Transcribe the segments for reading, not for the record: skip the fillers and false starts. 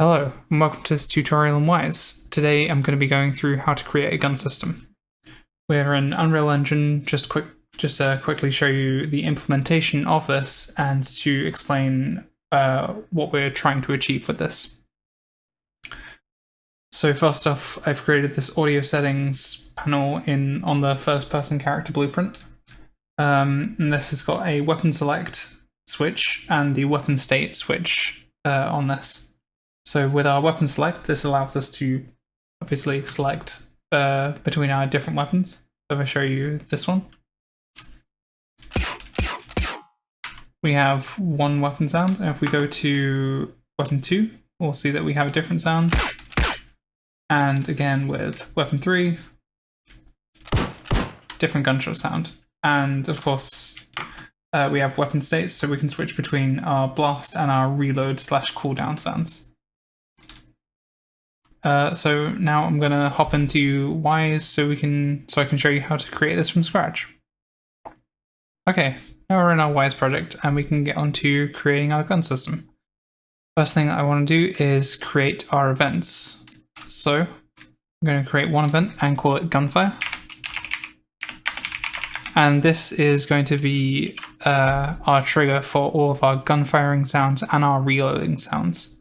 Hello, and welcome to this tutorial in Wwise. Today I'm going to be going through how to create a gun system. We're in Unreal Engine, just to quickly show you the implementation of this and to explain what we're trying to achieve with this. So first off, I've created this audio settings panel on the first person character blueprint. And this has got a weapon select switch and the weapon state switch on this. So with our weapon select, this allows us to obviously select between our different weapons. So if I show you this one, we have one weapon sound, and if we go to weapon 2, we'll see that we have a different sound. And again with weapon 3, different gunshot sound. And of course, we have weapon states, so we can switch between our blast and our reload / cooldown sounds. So now I'm gonna hop into Wwise so I can show you how to create this from scratch. Okay, now we're in our Wwise project and we can get onto creating our gun system. First thing that I want to do is create our events. So I'm going to create one event and call it gunfire. And this is going to be our trigger for all of our gun firing sounds and our reloading sounds.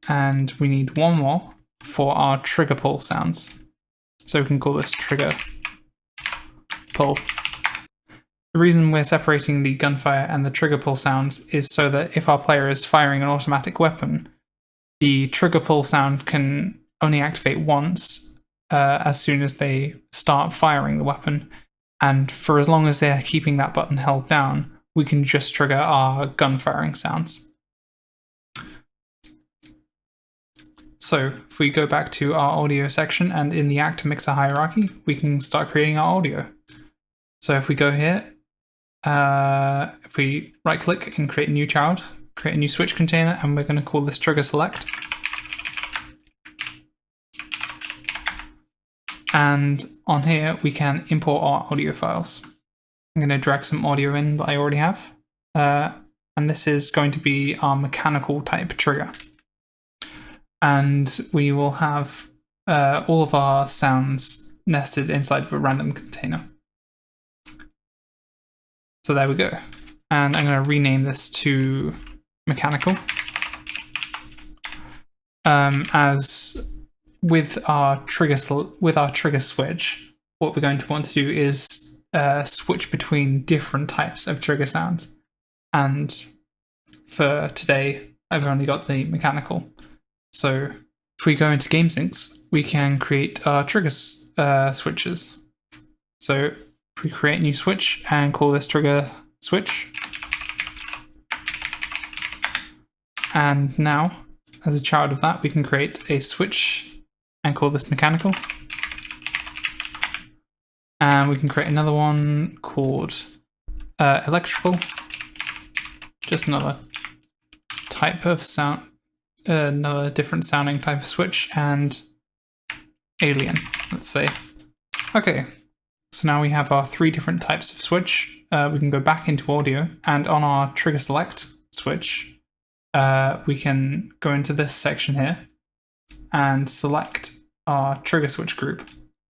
And we need one more for our trigger pull sounds. So we can call this trigger pull. The reason we're separating the gunfire and the trigger pull sounds is so that if our player is firing an automatic weapon, the trigger pull sound can only activate once as soon as they start firing the weapon. And for as long as they're keeping that button held down, we can just trigger our gun firing sounds. So if we go back to our audio section and in the actor mixer hierarchy, we can start creating our audio. So if we go here, if we right click and create a new child, create a new switch container, and we're going to call this trigger select. And on here, we can import our audio files. I'm going to drag some audio in that I already have. And this is going to be our mechanical type trigger. And we will have all of our sounds nested inside of a random container. So there we go. And I'm going to rename this to mechanical. As with our trigger switch, what we're going to want to do is switch between different types of trigger sounds. And for today, I've only got the mechanical. So if we go into game syncs, we can create our trigger switches. So if we create a new switch and call this trigger switch. And now, as a child of that, we can create a switch and call this mechanical. And we can create another one called electrical. Just another type of sound. Another different sounding type of switch, and alien, let's say. Okay, so now we have our 3 different types of switch. We can go back into audio, and on our trigger select switch, we can go into this section here and select our trigger switch group,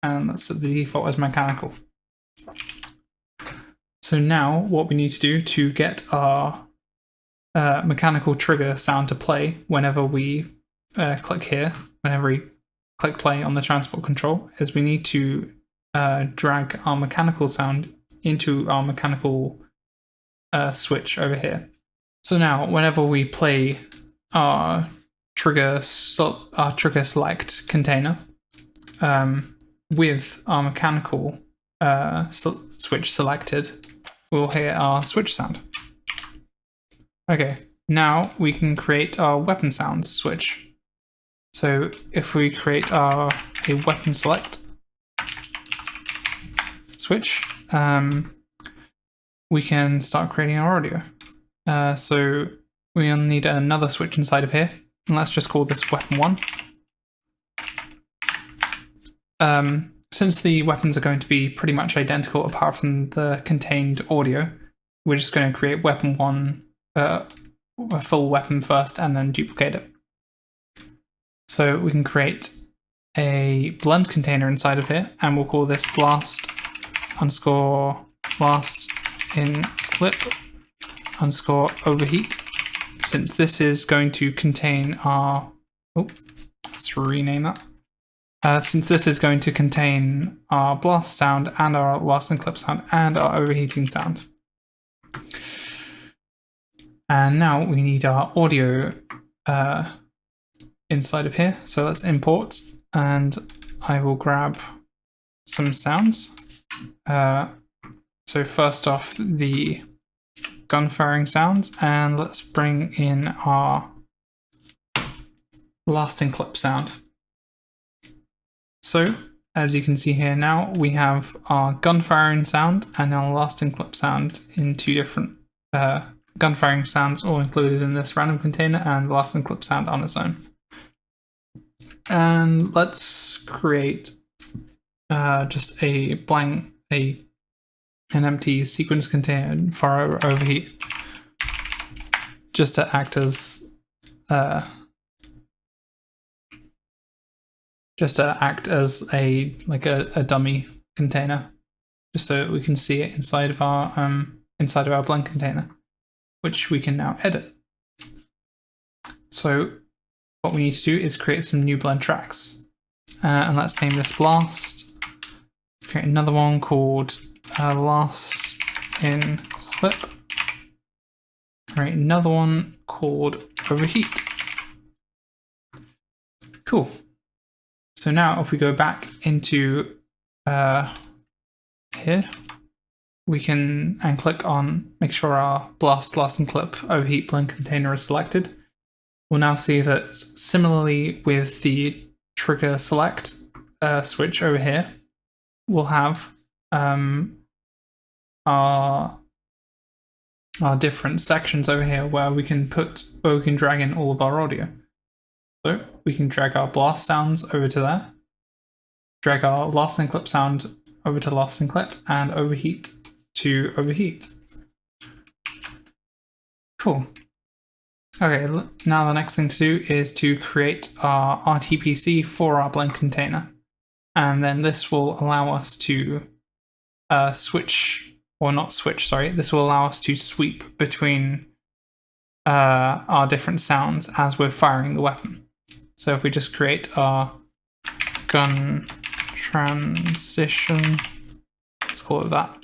and that's the default as mechanical. So now what we need to do to get our mechanical trigger sound to play whenever we click here, whenever we click play on the transport control, is we need to drag our mechanical sound into our mechanical switch over here. So now whenever we play our trigger select container with our mechanical switch selected, we'll hear our switch sound. Okay, now we can create our weapon sounds switch. So if we create a weapon select switch, we can start creating our audio. So we'll need another switch inside of here, and let's just call this weapon 1. Since the weapons are going to be pretty much identical apart from the contained audio, we're just going to create weapon 1 a full weapon first and then duplicate it. So we can create a blend container inside of here, and we'll call this blast in clip overheat. Since this is going to contain our, let's rename that. Since this is going to contain our blast sound and our blast and clip sound and our overheating sound. And now we need our audio inside of here. So let's import, and I will grab some sounds. So first off, the gun firing sounds, and let's bring in our blast and clip sound. So as you can see here now, we have our gun firing sound and our blast and clip sound in two different gun firing sounds all included in this random container, and blast and clip sound on its own. And let's create just an empty sequence container for our overheat, just to act as a dummy container, just so we can see it inside of our blend container, which we can now edit. So what we need to do is create some new blend tracks, and let's name this blast. Create another one called blast in clip. Create another one called overheat. Cool. So now if we go back into here, we can click on, make sure our blast and clip overheat blend container is selected. We'll now see that similarly with the trigger select switch over here, we'll have our different sections over here where we can drag in all of our audio. So we can drag our blast sounds over to there, drag our blast and clip sound over to blast and clip, and overheat to overheat. Cool. Okay, now the next thing to do is to create our RTPC for our blend container. And then this will allow us to this will allow us to sweep between our different sounds as we're firing the weapon. So if we just create our gun transition, let's call it that.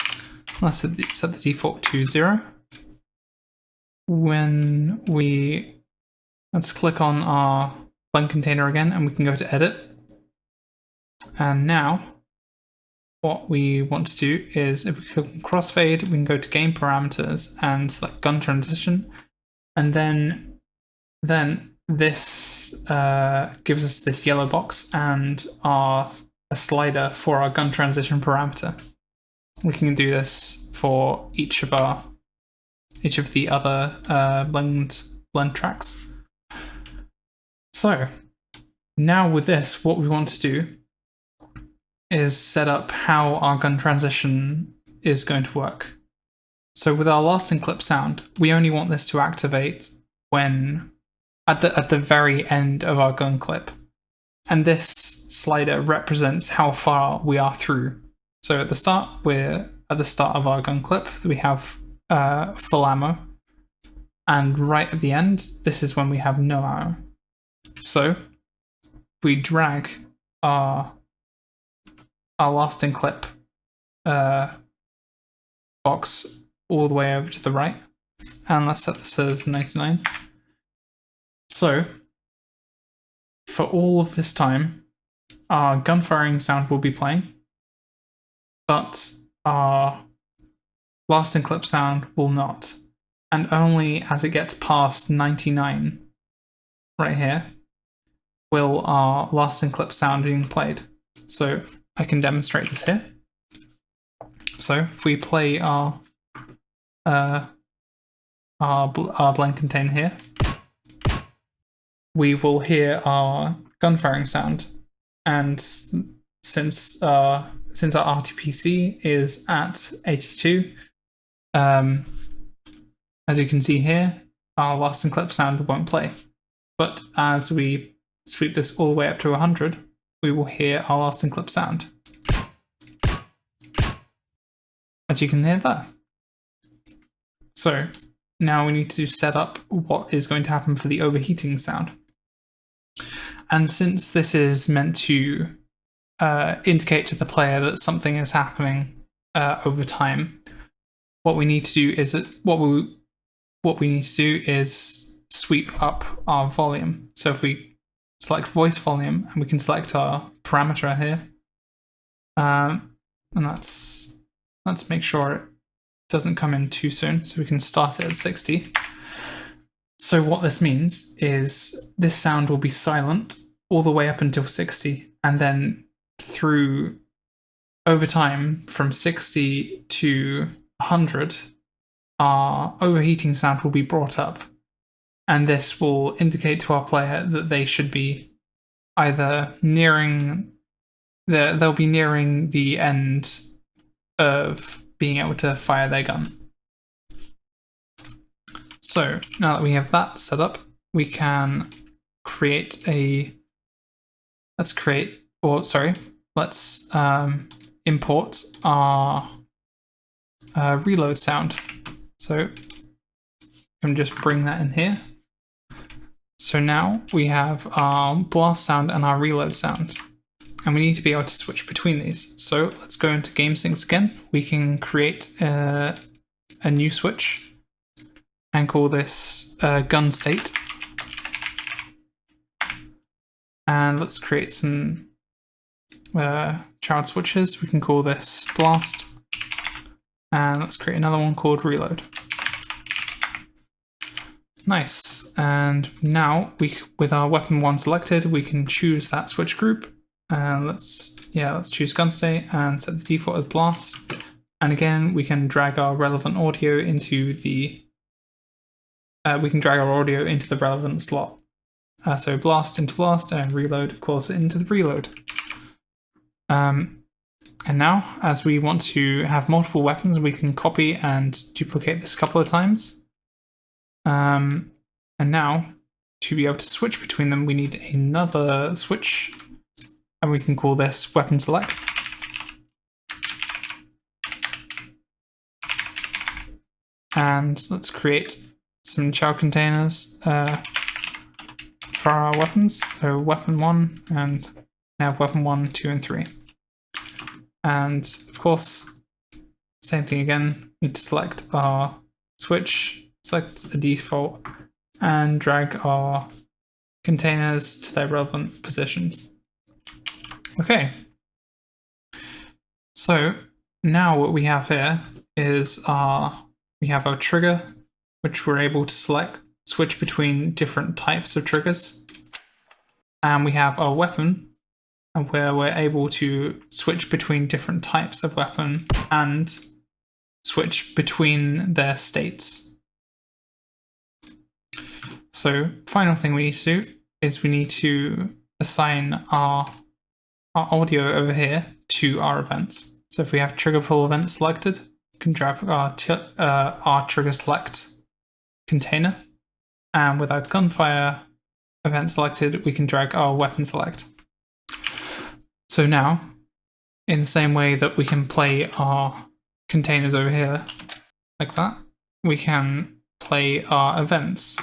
Let's set the default to 0. Let's click on our blend container again, and we can go to edit. And now what we want to do is, if we click on crossfade, we can go to game parameters and select gun transition, and then this gives us this yellow box and a slider for our gun transition parameter. We can do this for each of the other blend tracks. So now with this, what we want to do is set up how our gun transition is going to work. So with our blast and clip sound, we only want this to activate when at the very end of our gun clip. And this slider represents how far we are through. So at the start, we're at the start of our gun clip, we have full ammo. And right at the end, this is when we have no ammo. So we drag our blast and clip box all the way over to the right, and let's set this as 99. So for all of this time, our gun firing sound will be playing, but our blast and clip sound will not. And only as it gets past 99 right here will our blast and clip sound being played. So I can demonstrate this here. So if we play our blend container here, we will hear our gun firing sound. And since our RTPC is at 82, as you can see here, our last and clip sound won't play. But as we sweep this all the way up to 100, we will hear our last and clip sound. As you can hear there. So now we need to set up what is going to happen for the overheating sound. And since this is meant to indicate to the player that something is happening over time, what we need to do is sweep up our volume. So if we select voice volume, and we can select our parameter here, and let's make sure it doesn't come in too soon, so we can start it at 60. So what this means is this sound will be silent all the way up until 60, and then through over time from 60 to 100, our overheating sound will be brought up, and this will indicate to our player that they should be either they'll be nearing the end of being able to fire their gun. So now that we have that set up, we can create let's import our reload sound. So you can just bring that in here. So now we have our blast sound and our reload sound, and we need to be able to switch between these. So let's go into game syncs again. We can create a new switch and call this gun state. And let's create some child switches. We can call this blast. And let's create another one called reload. Nice. And now with our weapon 1 selected, we can choose that switch group. And let's choose gun state and set the default as blast. And again, we can drag our relevant audio into the relevant slot. So blast into blast and reload, of course, into the reload. And now, as we want to have multiple weapons, we can copy and duplicate this a couple of times. And now, to be able to switch between them, we need another switch, and we can call this weapon select. And let's create some child containers for our weapons. So weapon 1, and now weapon 1, 2, and 3. And of course, same thing again, we need to select our switch, select a default, and drag our containers to their relevant positions. Okay. So now what we have here is we have our trigger, which we're able to switch between different types of triggers. And we have our weapon, where we're able to switch between different types of weapon and switch between their states. So final thing we need to do is we need to assign our audio over here to our events. So if we have trigger pull event selected, we can drag our trigger select container, and with our gunfire event selected, we can drag our weapon select. So now, in the same way that we can play our containers over here, like that, we can play our events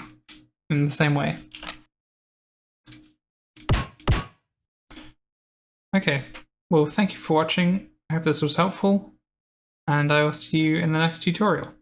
in the same way. Okay, well, thank you for watching. I hope this was helpful, and I will see you in the next tutorial.